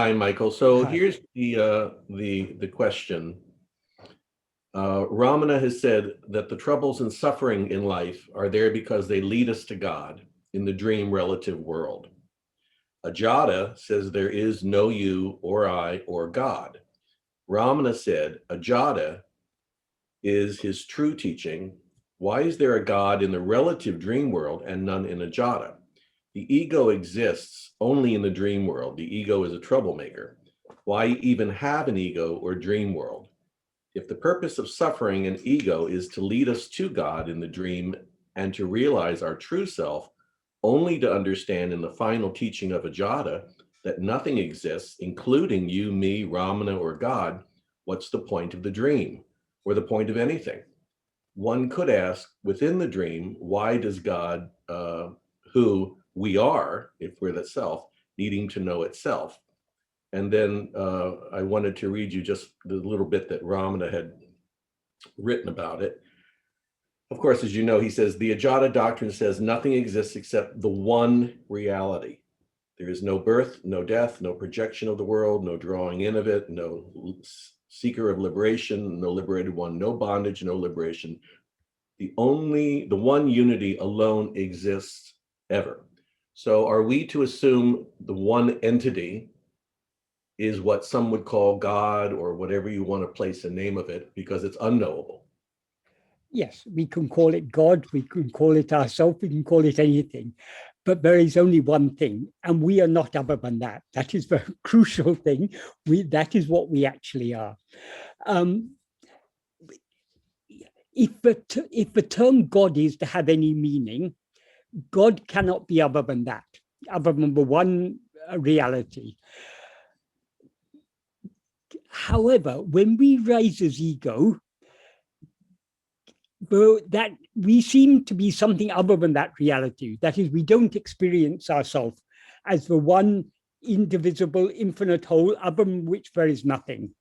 hi, Michael. So Hi. here's the question. Ramana has said that the troubles and suffering in life are there because they lead us to God in the dream relative world. Ajata says there is no you or I or God. Ramana said Ajata is his true teaching. Why is there a God in the relative dream world and none in Ajata? The ego exists only in the dream world. The ego is a troublemaker. Why even have an ego or dream world? If the purpose of suffering and ego is to lead us to God in the dream and to realize our true self, only to understand in the final teaching of Ajata that nothing exists, including you, me, Ramana, or God, what's the point of the dream or the point of anything? One could ask within the dream, why does God, who we are, if we're the self, needing to know itself? And then I wanted to read you just the little bit that Ramana had written about it. Of course, as you know, he says, the Agita Doctrine says nothing exists except the one reality. There is no birth, no death, no projection of the world, no drawing in of it, no seeker of liberation, no liberated one, no bondage, no liberation. The one unity alone exists ever. So are we to assume the one entity is what some would call God or whatever you want to place a name of it because it's unknowable? Yes, we can call it God, we can call it ourselves, we can call it anything. But there is only one thing, and we are not other than that. That is the crucial thing. That is what we actually are. If the term God is to have any meaning, God cannot be other than that, other than the one reality. However, when we raise as ego, that we seem to be something other than that reality. That is, we don't experience ourselves as the one indivisible, infinite whole, other than which there is nothing.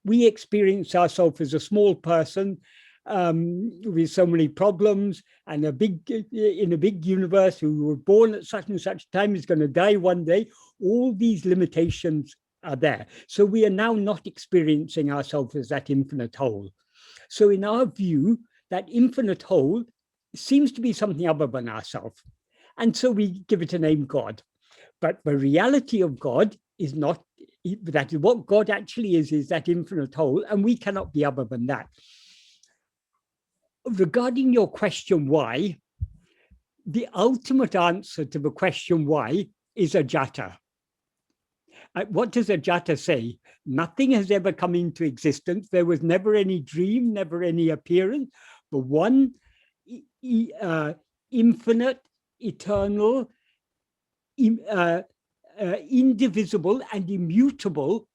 We experience ourselves as a small person with so many problems, and in a big universe, who were born at such and such time is going to die one day. All these limitations are there. So we are now not experiencing ourselves as that infinite whole. So in our view, that infinite whole seems to be something other than ourselves. And so we give it a name, God. But the reality of God is not, that is what God actually is that infinite whole, and we cannot be other than that. Regarding your question why, the ultimate answer to the question why is Ajata. What does Ajata say? Nothing has ever come into existence. There was never any dream, never any appearance. The one infinite, eternal, indivisible and immutable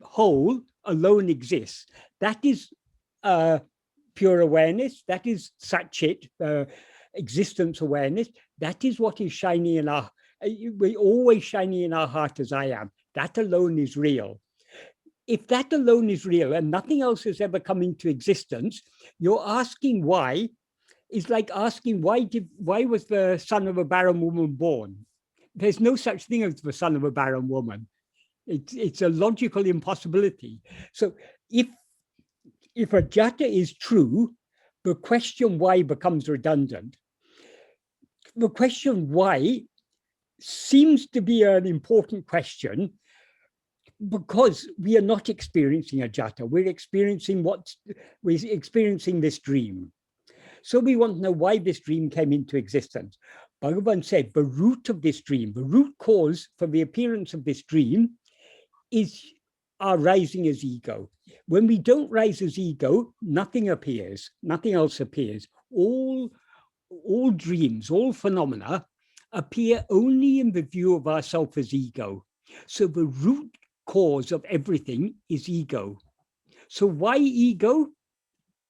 whole alone exists. That is pure awareness. That is Satchit, existence awareness. That is what is shining in our, we're always shining in our heart as I am. That alone is real. If that alone is real and nothing else has ever come into existence, you're asking why is like asking why was the son of a barren woman born? There's no such thing as the son of a barren woman. It's a logical impossibility. So if Ajata is true, the question why becomes redundant. The question why seems to be an important question because we are not experiencing Ajata. We're experiencing this dream. So we want to know why this dream came into existence. Bhagavan said the root of this dream, the root cause for the appearance of this dream is our rising as ego. When we don't rise as ego, nothing appears, nothing else appears. All dreams, all phenomena appear only in the view of ourself as ego. So the root cause of everything is ego. So why ego?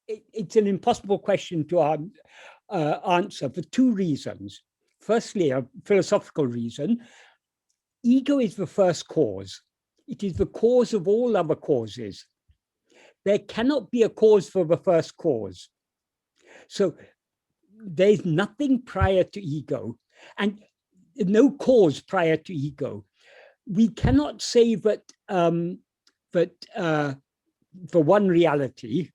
It's an impossible question to answer for two reasons. Firstly, a philosophical reason. Ego is the first cause. It is the cause of all other causes. There cannot be a cause for the first cause. So there's nothing prior to ego and no cause prior to ego. we cannot say that for one reality,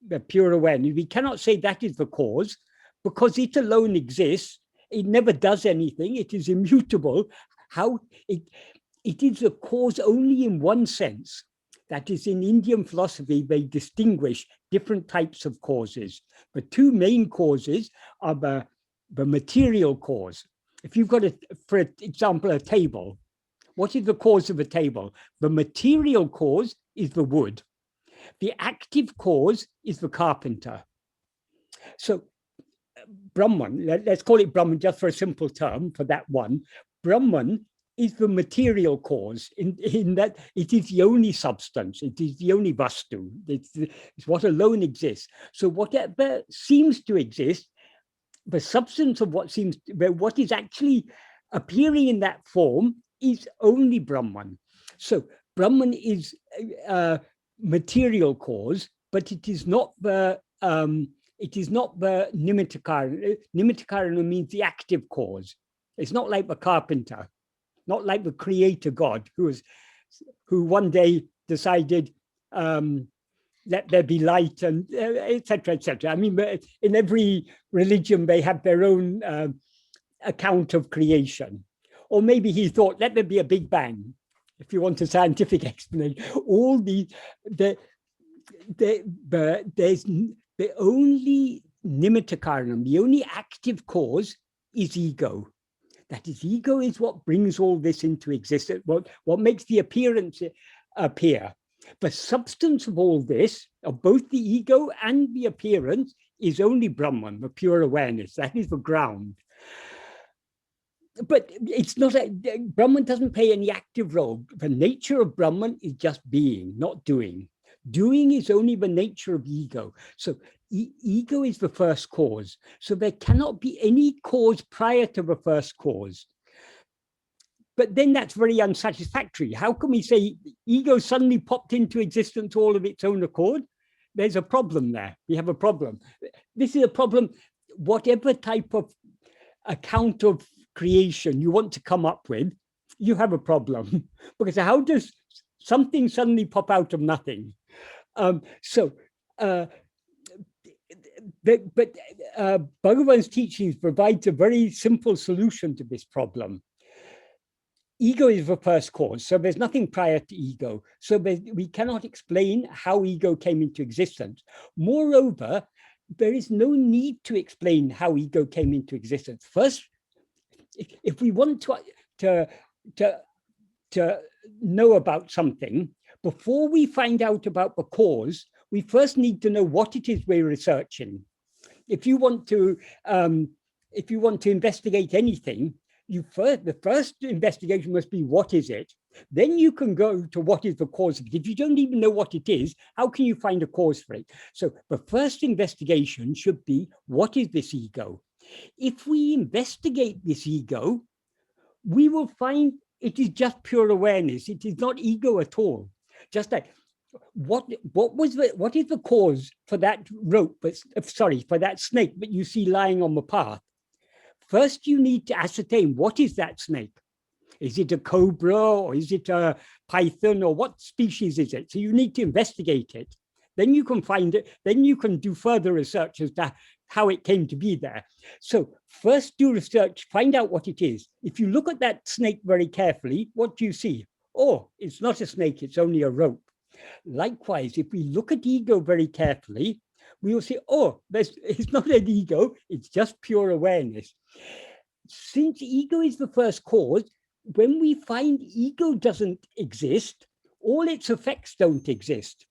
the pure awareness, we cannot say that is the cause, because it alone exists. It never does anything. It is immutable. How it is a cause only in one sense. That is, in Indian philosophy, they distinguish different types of causes. The two main causes are the material cause. If you've got, for example, a table, what is the cause of a table? The material cause is the wood. The active cause is the carpenter. So Brahman, let's call it Brahman just for a simple term for that one. Brahman is the material cause in that it is the only substance, it is the only vastu, it's what alone exists. So whatever seems to exist, the substance of what is actually appearing in that form is only Brahman. So Brahman is a material cause, but it is not the nimitta karana. Nimitta karana means the active cause. It's not like the carpenter, not like the creator God who one day decided, let there be light, and etc., etc. I mean, in every religion, they have their own account of creation. Or maybe he thought, let there be a big bang, if you want a scientific explanation. All there's the only nimitta karanam, the only active cause is ego. That is, ego is what brings all this into existence, what makes the appearance appear. The substance of all this, of both the ego and the appearance, is only Brahman, the pure awareness. That is the ground. But it's not Brahman doesn't play any active role. The nature of Brahman is just being, not doing. Doing is only the nature of ego. So ego is the first cause. So there cannot be any cause prior to the first cause. But then that's very unsatisfactory. How can we say ego suddenly popped into existence all of its own accord? There's a problem there. We have a problem. This is a problem, whatever type of account of creation you want to come up with, you have a problem. Because how does something suddenly pop out of nothing? Bhagavan's teachings provides a very simple solution to this problem. Ego is the first cause, so there's nothing prior to ego. So we cannot explain how ego came into existence. Moreover, there is no need to explain how ego came into existence. First, if we want to know about something, before we find out about the cause, we first need to know what it is we're researching. If you want to investigate anything, the first investigation must be what is it? Then you can go to what is the cause of it. If you don't even know what it is, how can you find a cause for it? So the first investigation should be, what is this ego? If we investigate this ego, we will find it is just pure awareness. It is not ego at all. Just like, what is the cause for that rope, for that snake that you see lying on the path? First, you need to ascertain, what is that snake? Is it a cobra, or is it a python, or what species is it? So you need to investigate it. Then you can find it. Then you can do further research as to how it came to be there. So first do research, find out what it is. If you look at that snake very carefully, what do you see? Oh, it's not a snake, it's only a rope. Likewise, if we look at ego very carefully, we will see, oh, it's not an ego, it's just pure awareness. Since ego is the first cause, when we find ego doesn't exist, all its effects don't exist.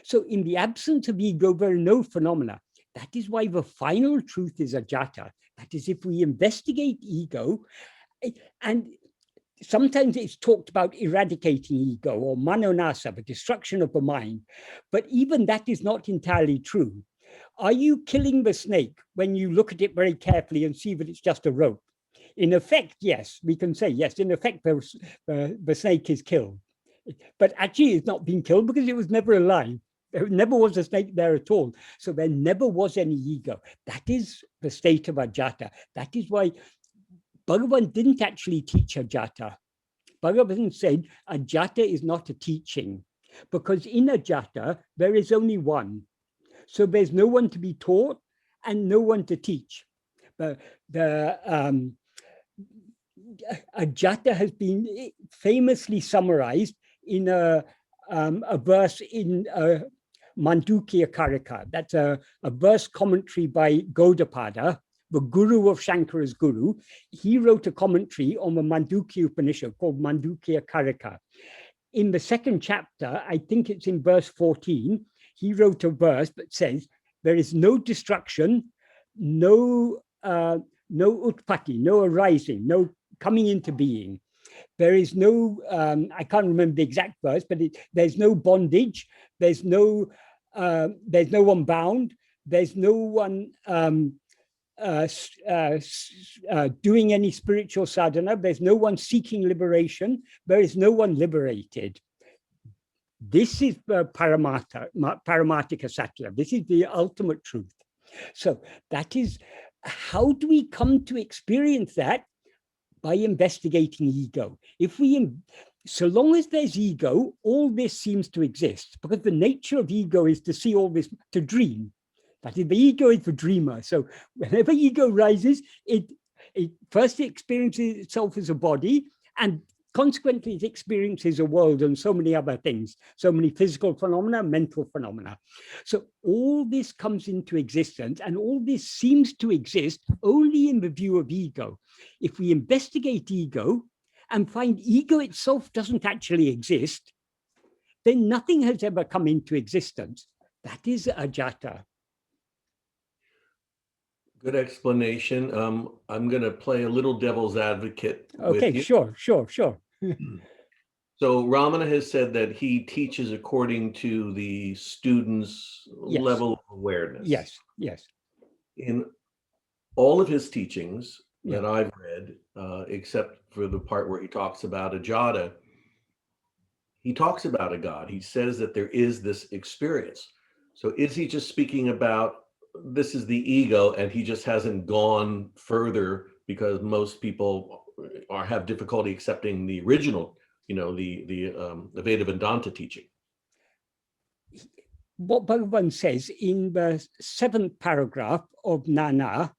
So in the absence of ego, there are no phenomena. That is why the final truth is ajāta. That is, if we investigate ego, and sometimes it's talked about eradicating ego or manonasa, the destruction of the mind. But even that is not entirely true. Are you killing the snake when you look at it very carefully and see that it's just a rope? In effect, yes, we can say, yes, in effect, the snake is killed. But actually, it's not being killed because it was never alive. There never was a snake there at all. So there never was any ego. That is the state of ajāta. That is why Bhagavan didn't actually teach ajāta. Bhagavan said, Ajata is not a teaching, because in Ajata, there is only one. So there's no one to be taught and no one to teach. The Ajata has been famously summarized in a verse in Mandukya Karika. That's a verse commentary by Gaudapada, the guru of Shankara's guru. He wrote a commentary on the Mandukya Upanishad called Mandukya Karika. In the second chapter, I think it's in verse 14, he wrote a verse that says, there is no destruction, no utpatti, no arising, no coming into being. There is no, I can't remember the exact verse, but there's no bondage, there's no one bound, there's no one doing any spiritual sadhana, there's no one seeking liberation, there is no one liberated. This is Paramatika Satya. This is the ultimate truth. So that is, how do we come to experience that? By investigating ego. So long as there's ego, all this seems to exist, because the nature of ego is to see all this, to dream. That is, the ego is the dreamer. So whenever ego rises, it first experiences itself as a body, and consequently it experiences a world and so many other things, so many physical phenomena, mental phenomena. So all this comes into existence, and all this seems to exist only in the view of ego. If we investigate ego and find ego itself doesn't actually exist, then nothing has ever come into existence. That is ajata. Good explanation. I'm going to play a little devil's advocate. Okay, with you. Sure. So Ramana has said that he teaches according to the student's level of awareness. Yes. In all of his teachings that I've read, except for the part where he talks about Ajata, he talks about a God. He says that there is this experience. So is he just speaking about this is the ego, and he just hasn't gone further because most people have difficulty accepting the original, the Veda Vedanta teaching? What Bhagavan says in the 7th paragraph of Nana,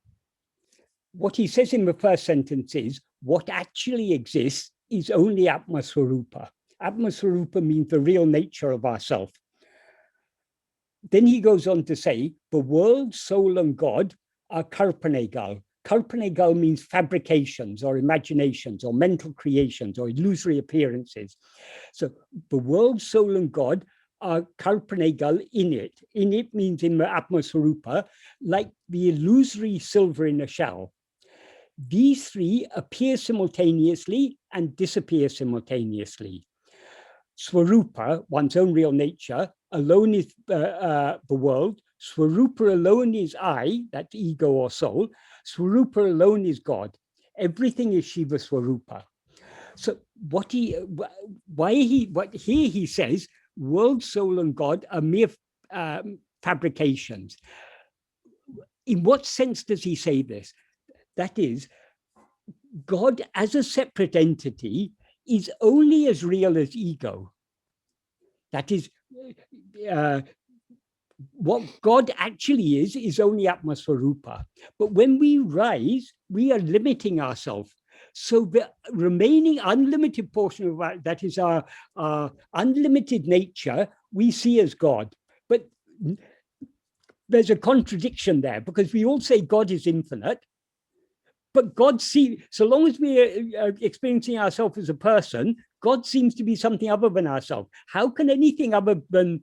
what he says in the first sentence is, what actually exists is only Atma-swarupa. Atma-swarupa means the real nature of ourself. Then he goes on to say, the world, soul, and God are karpanegal. Karpanegal means fabrications or imaginations or mental creations or illusory appearances. So the world, soul, and God are karpanegal in it. In it means in the Atma-swarupa, like the illusory silver in a shell. These three appear simultaneously and disappear simultaneously. Swarupa, one's own real nature, alone is the world. Swarupa alone is I, that ego or soul. Swarupa alone is God. Everything is Shiva Swarupa. So here he says, world, soul, and God are mere fabrications. In what sense does he say this? That is, God as a separate entity is only as real as ego. That is, what God actually is only Atma-swarupa. But when we rise, we are limiting ourselves. So the remaining unlimited portion of that is our unlimited nature, we see as God. But there's a contradiction there, because we all say God is infinite, but God sees, so long as we are experiencing ourselves as a person, God seems to be something other than ourselves. How can anything other than,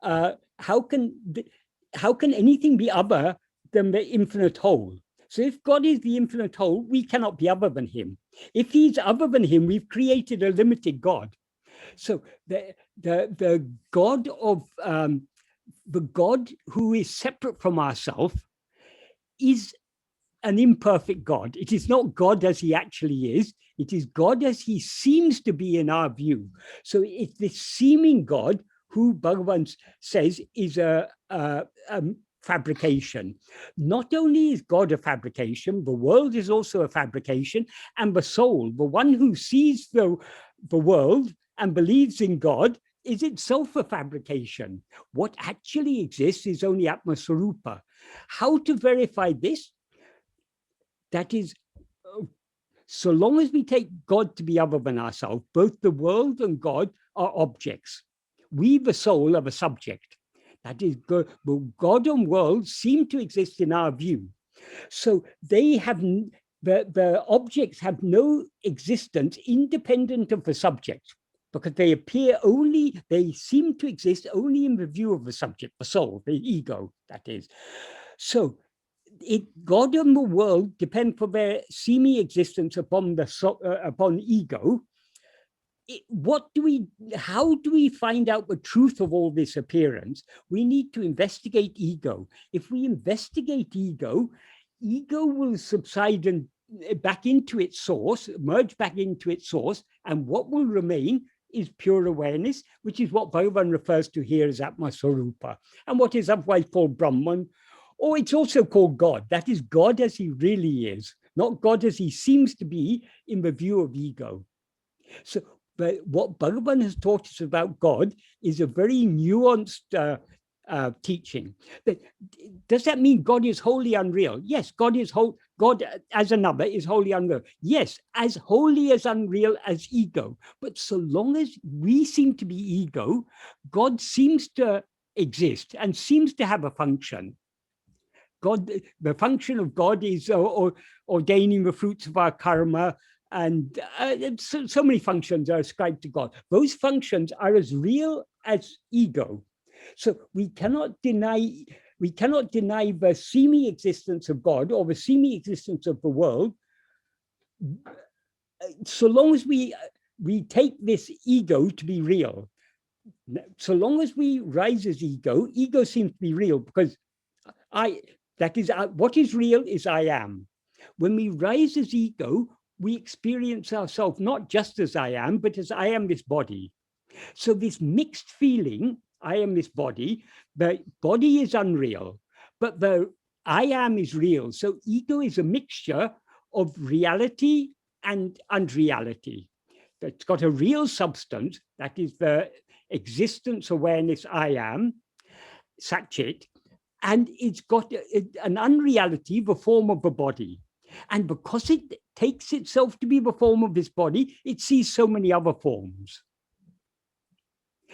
how can anything be other than the infinite whole? So if God is the infinite whole, we cannot be other than him. If he's other than him, we've created a limited God. So the God of, the God who is separate from ourselves is an imperfect God. It is not God as he actually is. It is God as he seems to be in our view. So it's this seeming God who Bhagavan says is a fabrication. Not only is God a fabrication, the world is also a fabrication, and the soul, the one who sees the the world and believes in God is itself a fabrication. What actually exists is only Atma-swarupa. How to verify this? That is, so long as we take God to be other than ourselves, both the world and God are objects. We, the soul, are the subject. That is, God and world seem to exist in our view. So they have, the objects have no existence independent of the subject, because they appear only, they seem to exist only in the view of the subject, the soul, the ego, that is. So God and the world depend for their seeming existence upon upon ego. How do we find out the truth of all this appearance? We need to investigate ego. If we investigate ego, ego will subside and back into its source, merge back into its source, and what will remain is pure awareness, which is what Bhagavan refers to here as Atma-swarupa, and what is otherwise called Brahman, or it's also called God. That is God as he really is, not God as he seems to be in the view of ego. So, but what Bhagavan has taught us about God is a very nuanced teaching. But does that mean God is wholly unreal? Yes, God is whole. God as another is wholly unreal. Yes, as wholly as unreal as ego. But so long as we seem to be ego, God seems to exist and seems to have a function. God, the function of God is ordaining the fruits of our karma, and so many functions are ascribed to God. Those functions are as real as ego. So we cannot deny the seeming existence of God or the seeming existence of the world, so long as we take this ego to be real. So long as we rise as ego, ego seems to be real, because that is, what is real is I am. When we rise as ego, we experience ourselves not just as I am, but as I am this body. So this mixed feeling, I am this body, the body is unreal, but the I am is real. So ego is a mixture of reality and unreality. It's got a real substance, that is the existence awareness I am, Satchit, and it's got an unreality, the form of the body. And because it takes itself to be the form of this body, it sees so many other forms.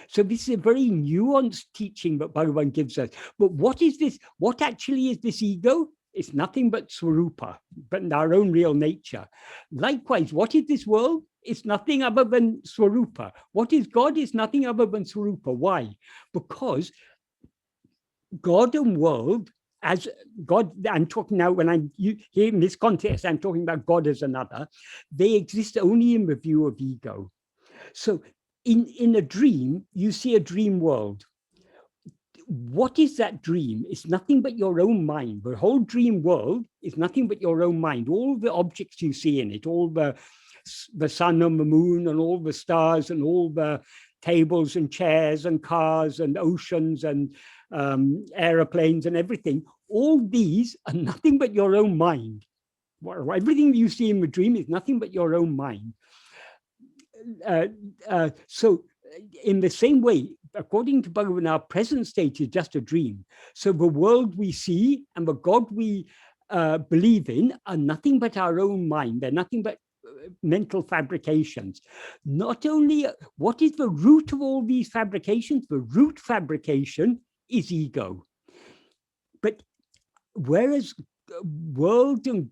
So this is a very nuanced teaching that Bhagavan gives us. But what is this? What actually is this ego? It's nothing but Swarupa, but our own real nature. Likewise, what is this world? It's nothing other than Swarupa. What is God? It's nothing other than Swarupa. Why? Because God and world, as God, I'm talking now when I'm here in this context, I'm talking about God as another, they exist only in the view of ego. So in a dream, you see a dream world. What is that dream? It's nothing but your own mind. The whole dream world is nothing but your own mind. All the objects you see in it, all the sun and the moon and all the stars and all the tables and chairs and cars and oceans and aeroplanes and everything, all these are nothing but your own mind. Everything you see in the dream is nothing but your own mind. So in the same way, according to Bhagavan, our present state is just a dream. So the world we see and the God we believe in are nothing but our own mind. They're nothing but mental fabrications. Not only, what is the root of all these fabrications? The root fabrication is ego. But whereas world and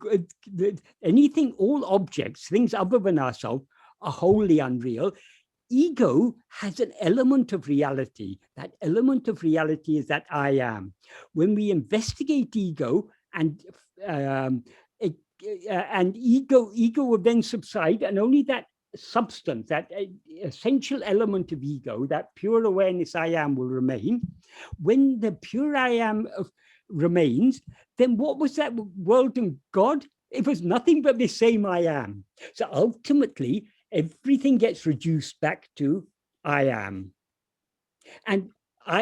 anything, all objects, things other than ourselves, are wholly unreal, ego has an element of reality. That element of reality is that I am. When we investigate ego, and ego will then subside, and only that substance, that essential element of ego, that pure awareness I am, will remain. When the pure I am remains, then what was that world and God? It was nothing but the same I am. So ultimately, everything gets reduced back to I am. And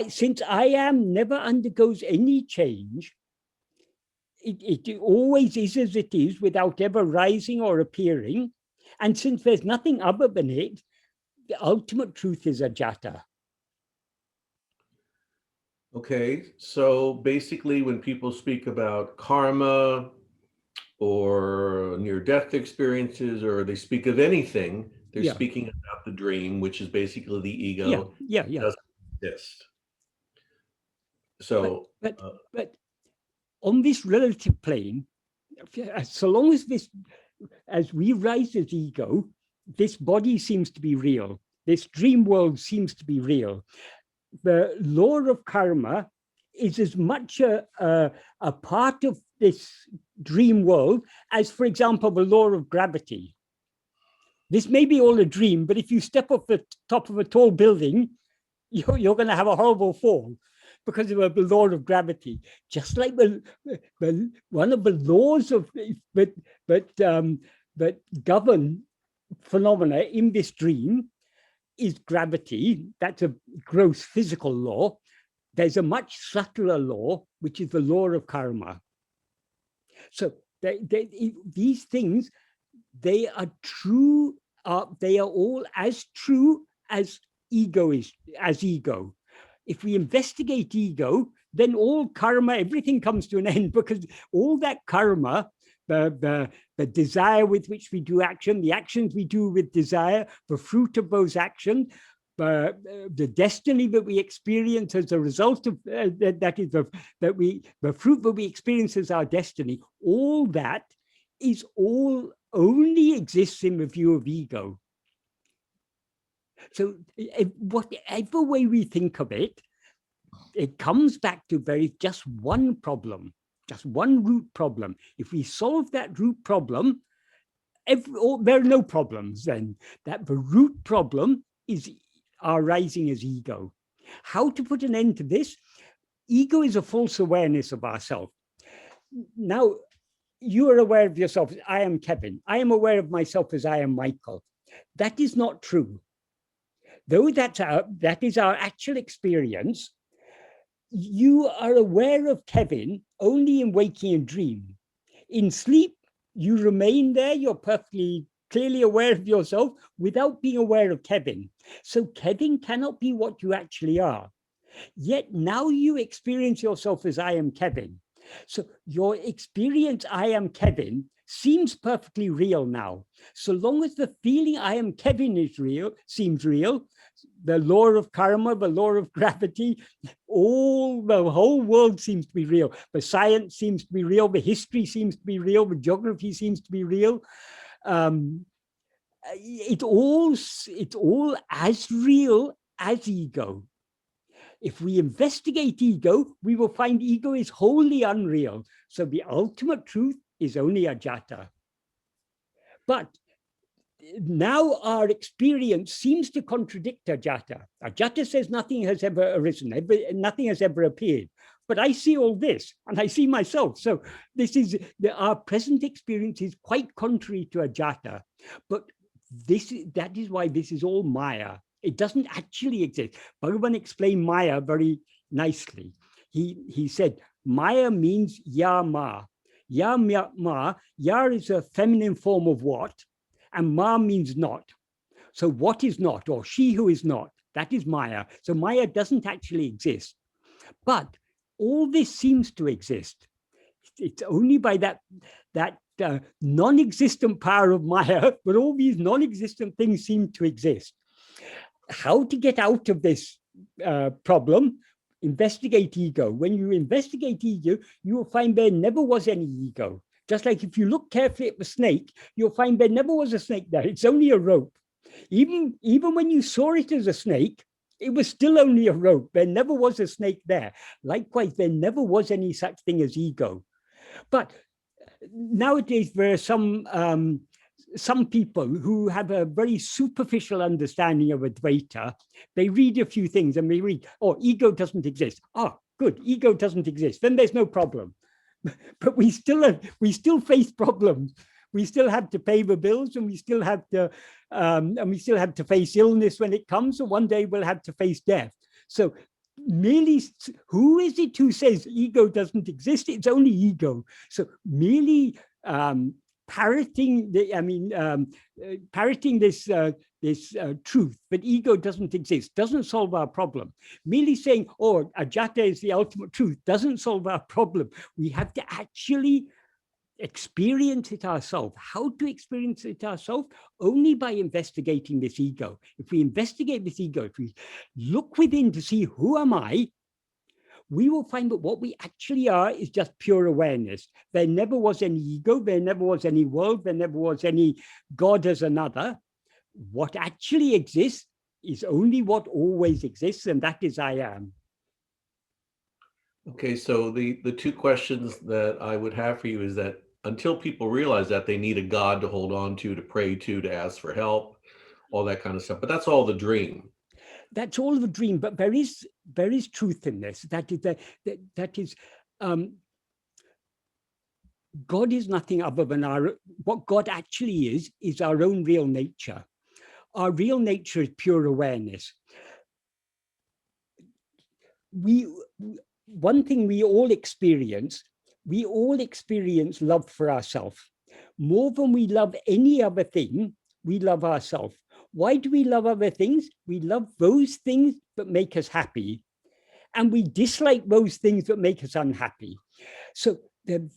since I am never undergoes any change, it always is as it is without ever rising or appearing. And since there's nothing other than it, The ultimate truth is ajata. Okay, so basically when people speak about karma or near-death experiences, or they speak of anything, they're Yeah, speaking about the dream, which is basically the yeah, ego yeah, yeah. doesn't exist. But So, but but on this relative plane, so long as this, as we rise as ego, this body seems to be real. This dream world seems to be real. The law of karma is as much a part of this dream world as, for example, the law of gravity. This may be all a dream, but if you step off the top of a tall building, you're going to have a horrible fall because of the law of gravity. Just like one of the laws of that govern phenomena in this dream is gravity. That's a gross physical law. There's a much subtler law, which is the law of karma. So these things, they are true. They are all as true as ego is, as ego. If we investigate ego, then all karma, everything comes to an end, because all that karma, the desire with which we do action, the actions we do with desire, the fruit of those actions, the destiny that we experience as a result of that is the fruit that we experience as our destiny, all that is all only exists in the view of ego. So whatever way we think of it, it comes back to just one problem, just one root problem. If we solve that root problem, there are no problems then. That the root problem is our rising as ego. How to put an end to this? Ego is a false awareness of ourselves. Now, you are aware of yourself. I am Kevin. I am aware of myself as I am Michael. That is not true. Though that is our actual experience, you are aware of Kevin only in waking and dream. In sleep, you remain there. You're perfectly clearly aware of yourself without being aware of Kevin. So Kevin cannot be what you actually are. Yet now you experience yourself as I am Kevin. So your experience, I am Kevin, seems perfectly real now. So long as the feeling I am Kevin is real, seems real, the law of karma, the law of gravity, the whole world seems to be real. The science seems to be real. The history seems to be real. The geography seems to be real. It's all as real as ego. If we investigate ego, we will find ego is wholly unreal. So the ultimate truth is only ajata. But now our experience seems to contradict ajata. Ajata says nothing has ever arisen, nothing has ever appeared. But I see all this, and I see myself. So our present experience is quite contrary to ajata. But that is why this is all Maya. It doesn't actually exist. Bhagavan explained Maya very nicely. He said, Maya means ya-ma. Ya-ma, ya is a feminine form of what, and ma means not. So what is not, or she who is not, that is Maya. So Maya doesn't actually exist. But all this seems to exist. It's only by that non-existent power of Maya, but all these non-existent things seem to exist. How to get out of this problem? Investigate ego. When you investigate ego, you will find there never was any ego. Just like if you look carefully at the snake, you'll find there never was a snake there. It's only a rope. Even when you saw it as a snake, it was still only a rope. There never was a snake there. Likewise, there never was any such thing as ego. But nowadays, there are some people who have a very superficial understanding of Advaita. They read a few things and they read, oh, ego doesn't exist. Oh, good, ego doesn't exist. Then there's no problem. But we still face problems. We still have to pay the bills, and we still have to face illness when it comes. And one day we'll have to face death. So merely, who is it who says ego doesn't exist? It's only ego. So merely parroting this truth that ego doesn't exist doesn't solve our problem. Merely saying, oh, ajata is the ultimate truth doesn't solve our problem. We have to actually experience it ourselves. How to experience it ourselves? Only by investigating this ego. If we investigate this ego, if we look within to see who am I, we will find that what we actually are is just pure awareness. There never was any ego, there never was any world, there never was any God as another. What actually exists is only what always exists, and that is I am. Okay, so the two questions that I would have for you is that until people realize that, they need a God to hold on to pray to ask for help, all that kind of stuff. But that's all the dream. That's all the dream, but there is truth in this. That is God is nothing other than what God actually is our own real nature. Our real nature is pure awareness. One thing we all experience love for ourselves. More than we love any other thing, we love ourselves. Why do we love other things? We love those things that make us happy, and we dislike those things that make us unhappy. So it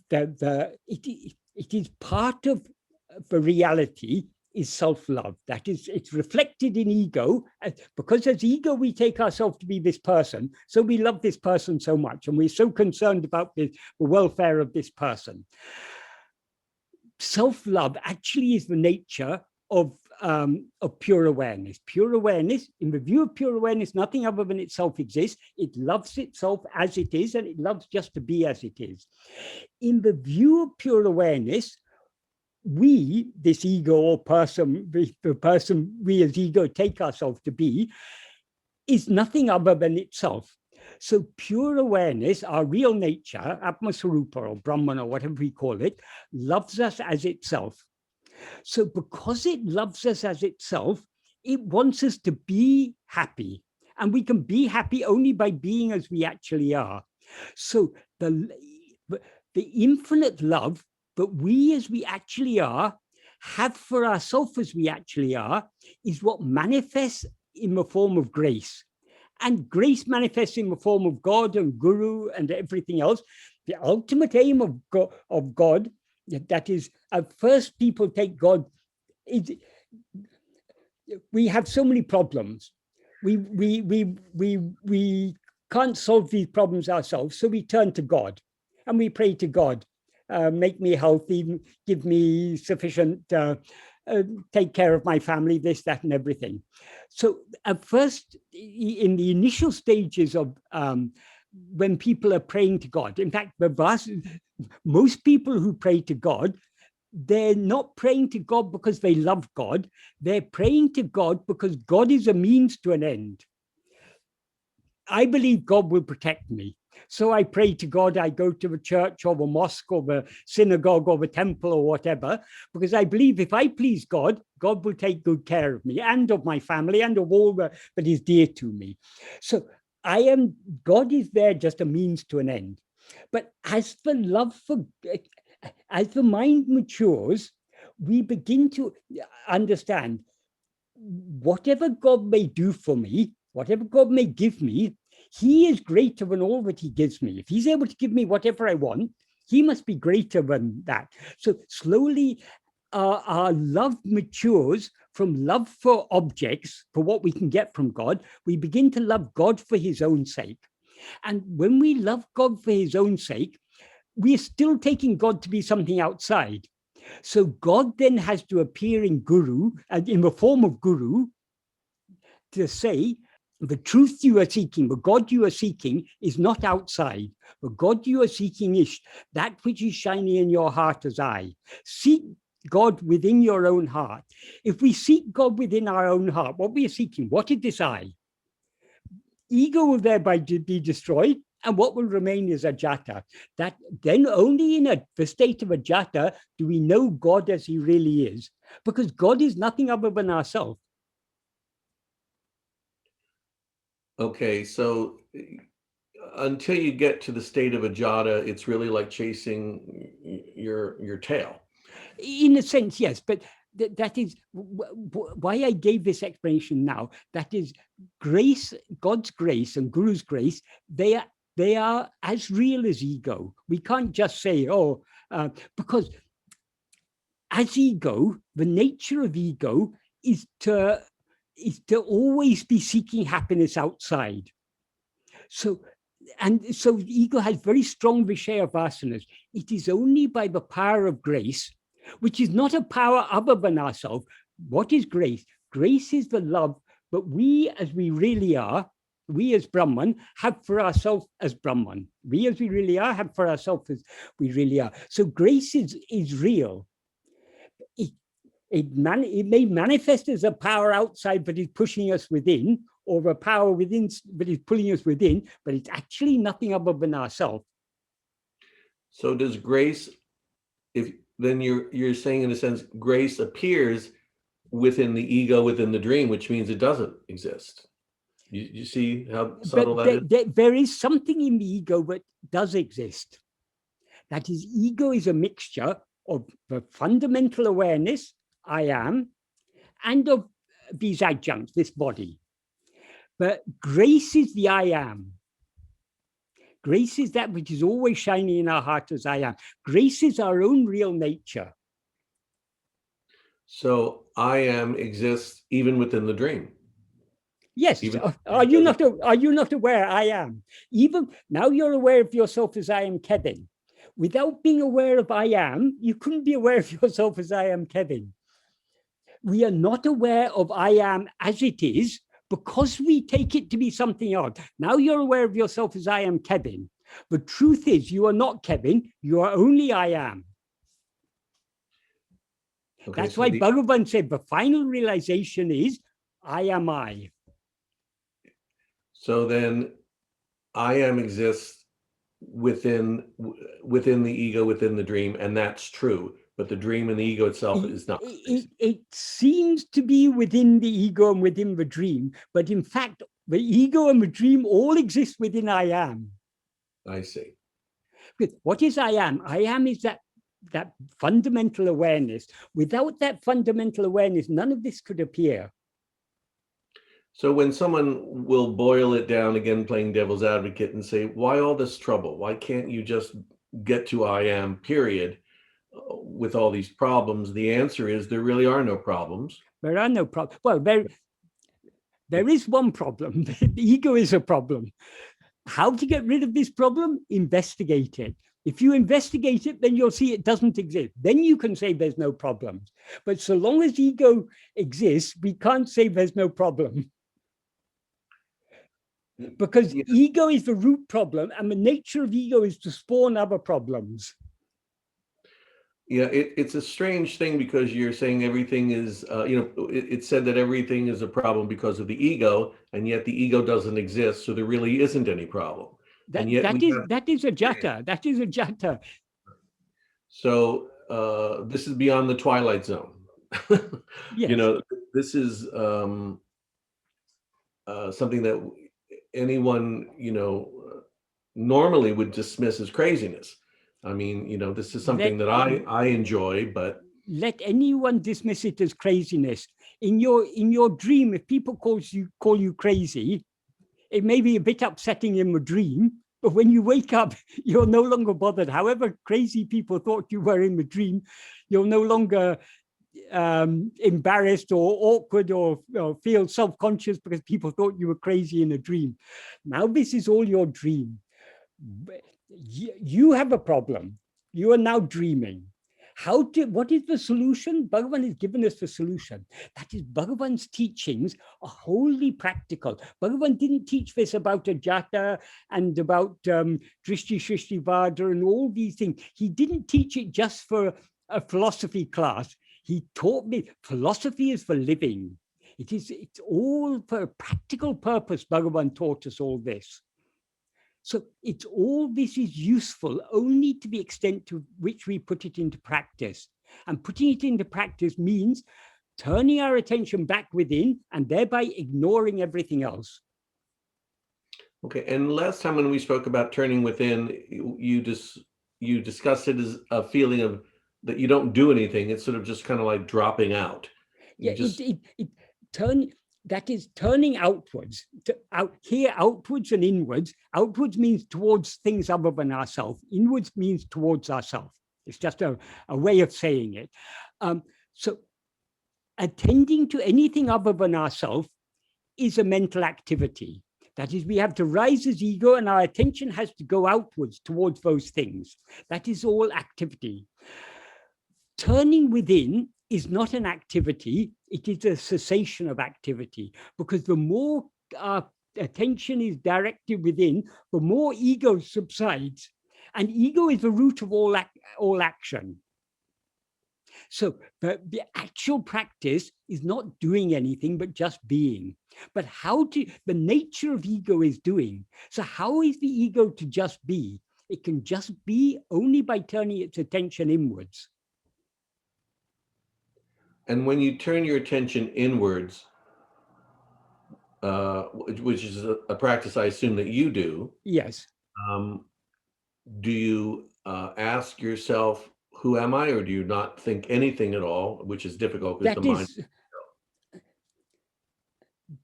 is part of the reality is self-love. That is, it's reflected in ego. Because as ego, we take ourselves to be this person. So we love this person so much, and we're so concerned about the welfare of this person. Self-love actually is the nature of pure awareness. Pure awareness, in the view of pure awareness, nothing other than itself exists. It loves itself as it is, and it loves just to be as it is. In the view of pure awareness, we, this ego or person, the person we as ego take ourselves to be, is nothing other than itself. So pure awareness, our real nature, Atma-vichara or Brahman or whatever we call it, loves us as itself. So because it loves us as itself, it wants us to be happy. And we can be happy only by being as we actually are. So the infinite love that we as we actually are have for ourselves as we actually are is what manifests in the form of grace. And grace manifests in the form of God and Guru and everything else. The ultimate aim of God, that is, at first people take God. We have so many problems. We can't solve these problems ourselves, so we turn to God, and we pray to God, make me healthy, give me sufficient, take care of my family, this, that, and everything. So at first, in the initial stages of when people are praying to God, in fact, most people who pray to God, they're not praying to God because they love God. They're praying to God because God is a means to an end. I believe God will protect me. So I pray to God, I go to the church or the mosque or the synagogue or the temple or whatever, because I believe if I please God, God will take good care of me and of my family and of all that is dear to me. So God is there just a means to an end. But as the mind matures, we begin to understand whatever God may do for me, whatever God may give me, he is greater than all that he gives me. If he's able to give me whatever I want, he must be greater than that. So slowly, our love matures from love for objects, for what we can get from God. We begin to love God for his own sake. And when we love God for his own sake, we are still taking God to be something outside. So God then has to appear in Guru, and in the form of Guru, to say, the truth you are seeking, the God you are seeking is not outside. The God you are seeking is that which is shining in your heart as I. Seek God within your own heart. If we seek God within our own heart, what we are seeking, what is this I? Ego will thereby be destroyed, and what will remain is ajāta. That then only in the state of ajāta do we know God as he really is, because God is nothing other than ourselves. Okay, so until you get to the state of ajāta, it's really like chasing your tail. In a sense, yes, but that is why I gave this explanation now. That is grace, God's grace and Guru's grace, they are as real as ego. We can't just say, because as ego, the nature of ego is to always be seeking happiness outside. So ego has very strong Vishaya vasanas. It is only by the power of grace, which is not a power other than ourselves. What is grace? Grace is the love that we, as we really are, we as Brahman, have for ourselves as Brahman. We as we really are, have for ourselves as we really are. So grace is real. It may manifest as a power outside, but is pushing us within, or a power within, but is pulling us within, but it's actually nothing other than ourselves. So does grace, if then you're saying in a sense, grace appears within the ego, within the dream, which means it doesn't exist. You see how subtle that is? There is something in the ego that does exist. That is, ego is a mixture of the fundamental awareness, I am, and of these adjuncts, this body. But grace is the I am. Grace is that which is always shining in our heart as I am. Grace is our own real nature. So I am exists even within the dream. Yes. Are you not aware I am? Even now you're aware of yourself as I am Kevin. Without being aware of I am, you couldn't be aware of yourself as I am Kevin. We are not aware of I am as it is because we take it to be something else. Now you're aware of yourself as I am Kevin. The truth is you are not Kevin, you are only I am. Okay, that's why Bhagavan said the final realization is I am I. So then I am exists within the ego, within the dream, and that's true. But the dream and the ego itself is not. It seems to be within the ego and within the dream, but in fact, the ego and the dream all exist within I am. I see. What is I am? I am is that fundamental awareness. Without that fundamental awareness, none of this could appear. So when someone will boil it down, again, playing devil's advocate, and say, why all this trouble? Why can't you just get to I am, period, with all these problems? The answer is there really are no problems. There are no problems. Well, there is one problem. The ego is a problem. How to get rid of this problem? Investigate it. If you investigate it, then you'll see it doesn't exist. Then you can say there's no problems. But so long as ego exists, we can't say there's no problem. Because ego is the root problem, and the nature of ego is to spawn other problems. Yeah, it's a strange thing because you're saying everything is, it's said that everything is a problem because of the ego, and yet the ego doesn't exist, so there really isn't any problem. That is ajāta. That is ajāta. So this is beyond the twilight zone. Yes. This is something that anyone, normally would dismiss as craziness. I mean, this is something that I enjoy, but let anyone dismiss it as craziness. In your dream, if people call you crazy, it may be a bit upsetting in the dream, but when you wake up, you're no longer bothered. However crazy people thought you were in the dream, you're no longer embarrassed or awkward or feel self-conscious because people thought you were crazy in a dream. Now this is all your dream. You have a problem. You are now dreaming. What is the solution? Bhagavan has given us the solution. That is, Bhagavan's teachings are wholly practical. Bhagavan didn't teach this about Ajata and about Drishti Shrishti Vada and all these things. He didn't teach it just for a philosophy class. He taught me philosophy is for living. It's all for a practical purpose. Bhagavan taught us all this. So all this is useful only to the extent to which we put it into practice. And putting it into practice means turning our attention back within and thereby ignoring everything else. Okay, and last time when we spoke about turning within, you discussed it as a feeling of that you don't do anything. It's sort of just kind of like dropping out. You Yeah, just that is turning outwards, outwards and inwards. Outwards means towards things other than ourselves. Inwards means towards ourselves. It's just a way of saying it. So attending to anything other than ourselves is a mental activity. That is, we have to rise as ego, and our attention has to go outwards towards those things. That is all activity. Turning within is not an activity, it is a cessation of activity, because the more our attention is directed within, the more ego subsides. And ego is the root of all action. So the actual practice is not doing anything, but just being. But the nature of ego is doing. So how is the ego to just be? It can just be only by turning its attention inwards. And when you turn your attention inwards, which is a practice I assume that you do, Yes. Do you ask yourself, who am I, or do you not think anything at all, which is difficult because the mind.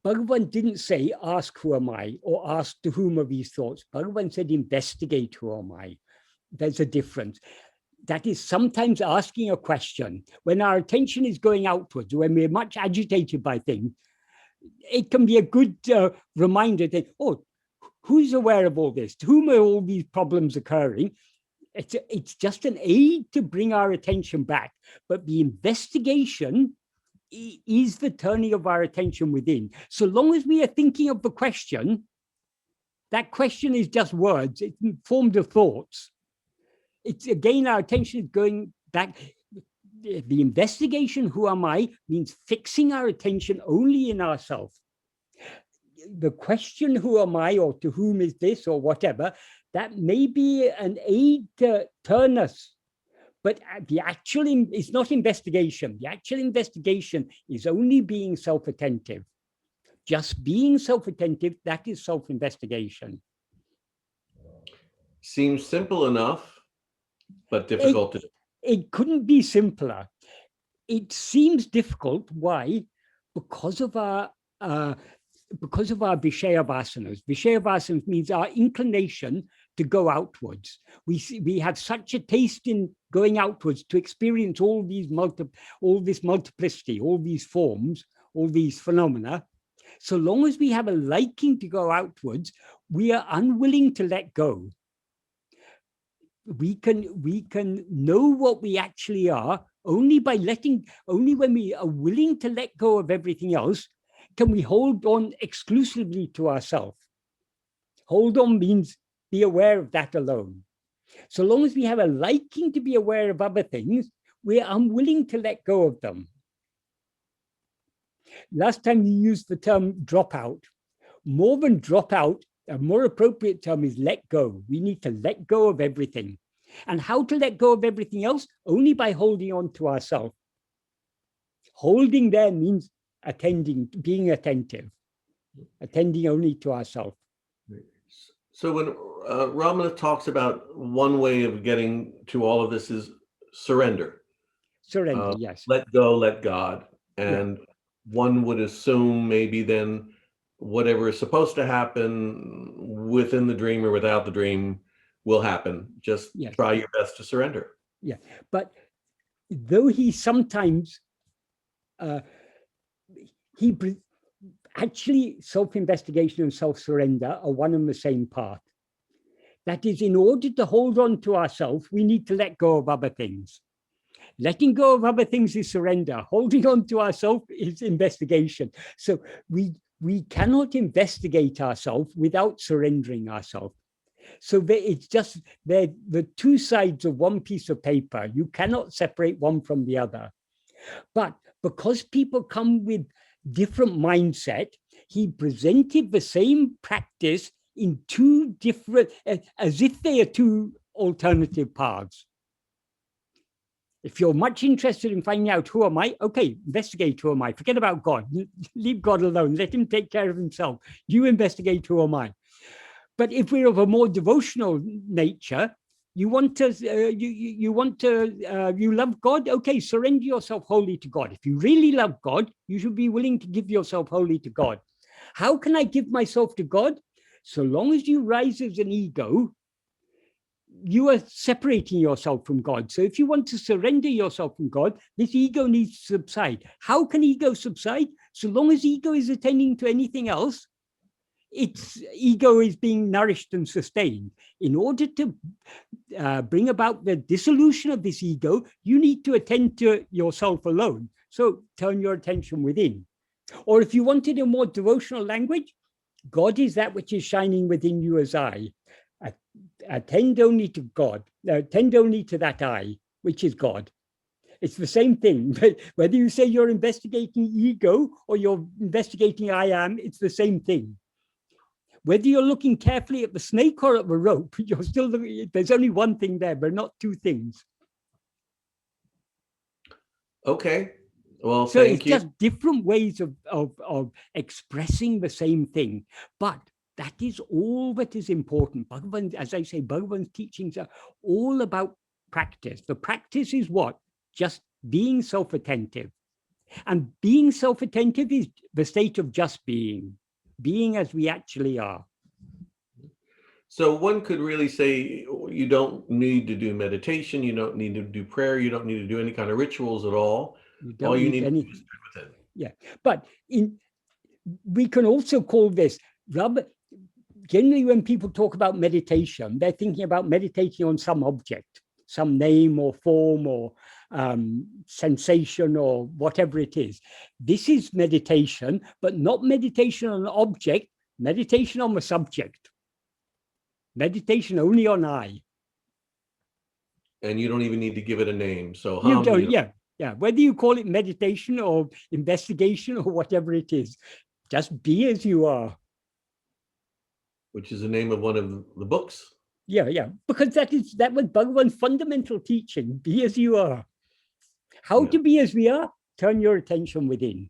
Bhagavan didn't say, ask who am I, or ask to whom are these thoughts. Bhagavan said, investigate who am I. There's a difference. That is sometimes asking a question. When our attention is going outwards, when we're much agitated by things, it can be a good reminder that, oh, who's aware of all this? To whom are all these problems occurring? It's just an aid to bring our attention back. But the investigation is the turning of our attention within. So long as we are thinking of the question, that question is just words. It's formed of thoughts. It's again, our attention is going back. The investigation, who am I, means fixing our attention only in ourselves. The question, who am I, or to whom is this, or whatever, that may be an aid to turn us. But the actual is not investigation. The actual investigation is only being self-attentive. Just being self-attentive, that is self-investigation. Seems simple enough, but difficult to do. It couldn't be simpler. It seems difficult. Why? Because of our Vishaya vasanas. Vishaya vasanas means our inclination to go outwards. We have such a taste in going outwards to experience all this multiplicity, all these forms, all these phenomena. So long as we have a liking to go outwards, we are unwilling to let go. We can know what we actually are only when we are willing to let go of everything else. Can we hold on exclusively to ourselves? Hold on means be aware of that alone. So long as we have a liking to be aware of other things, we're unwilling to let go of them. Last time you used the term drop out. More than drop out, a more appropriate term is let go. We need to let go of everything. And how to let go of everything else? Only by holding on to ourselves. Holding there means attending, being attentive, attending only to ourselves. So when Ramana talks about one way of getting to all of this is surrender. Surrender, yes. Let go, let God. And one would assume maybe then whatever is supposed to happen within the dream or without the dream will happen. Just try your best to surrender. Yeah, but though he sometimes, actually self-investigation and self-surrender are one and the same path. That is, in order to hold on to ourselves, we need to let go of other things. Letting go of other things is surrender. Holding on to ourselves is investigation. So we cannot investigate ourselves without surrendering ourselves. So it's just the two sides of one piece of paper. You cannot separate one from the other. But because people come with different mindset, he presented the same practice in two different, as if they are two alternative paths. If you're much interested in finding out who am I, okay, investigate who am I. Forget about God. Leave God alone. Let him take care of himself. You investigate who am I. But if we're of a more devotional nature, You want to, you love God? Okay, surrender yourself wholly to God. If you really love God, you should be willing to give yourself wholly to God. How can I give myself to God? So long as you rise as an ego, you are separating yourself from God. So if you want to surrender yourself from God, this ego needs to subside. How can ego subside? So long as ego is attending to anything else, its ego is being nourished and sustained. In order to bring about the dissolution of this ego, you need to attend to yourself alone. So turn your attention within. Or if you wanted a more devotional language, God is that which is shining within you as I. Attend only to God, attend only to that I, which is God. It's the same thing. Whether you say you're investigating ego or you're investigating I am, it's the same thing. Whether you're looking carefully at the snake or at the rope, you're still looking, there's only one thing there, but not two things. Okay. Well, So thank it's you. just different ways of expressing the same thing. But that is all that is important. Bhagavan, as I say, Bhagavan's teachings are all about practice. The practice is what? Just being self-attentive. And being self-attentive is the state of just being as we actually are. So one could really say you don't need to do meditation, you don't need to do prayer, you don't need to do any kind of rituals at all. All you need to do is be with it. Yeah, but we can also call this, generally when people talk about meditation, they're thinking about meditating on some object, some name or form or sensation or whatever it is. This is meditation, but not meditation on an object, meditation on the subject. Meditation only on I. And you don't even need to give it a name. So You don't, yeah. Whether you call it meditation or investigation or whatever it is, just be as you are. Which is the name of one of the books. Yeah. Because that was Bhagavan's fundamental teaching. Be as you are. How to be as we are? Turn your attention within.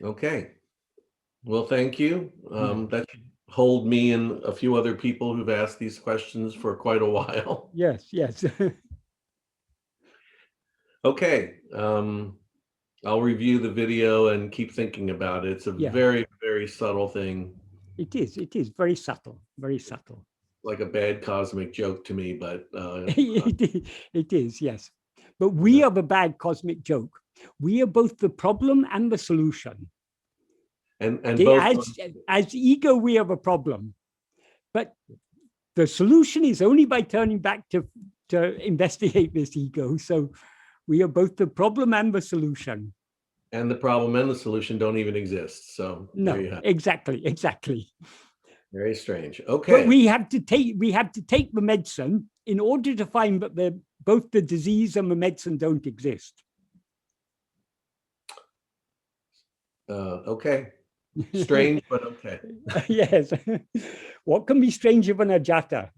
Okay. Well, thank you. That should hold me and a few other people who've asked these questions for quite a while. Yes. Okay. I'll review the video and keep thinking about it. It's a very, very subtle thing. It is very subtle, very subtle. Like a bad cosmic joke to me, but it is, yes. But we are the bad cosmic joke. We are both the problem and the solution. And both as ego, we have a problem, but the solution is only by turning back to investigate this ego. So we are both the problem and the solution. And the problem and the solution don't even exist. So no, exactly. Very strange. Okay. But we have to take the medicine in order to find that both the disease and the medicine don't exist. Okay. Strange, but okay. Yes. What can be stranger than Ajata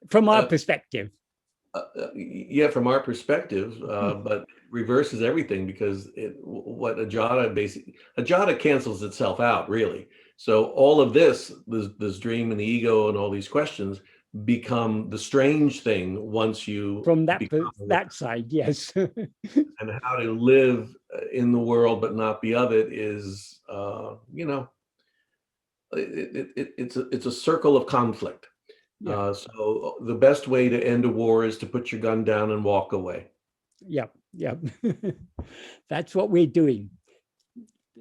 from our perspective? Yeah, from our perspective, but reverses everything because what Ajata cancels itself out, really. So all of this dream and the ego and all these questions become the strange thing once you from that side, yes. And how to live in the world but not be of it is, it's a circle of conflict. Yeah. So the best way to end a war is to put your gun down and walk away. Yeah. That's what we're doing.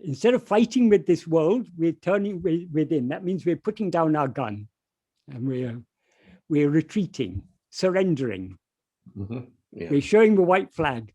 Instead of fighting with this world, we're turning within. That means we're putting down our gun and we're retreating, surrendering. Mm-hmm. Yeah. We're showing the white flag.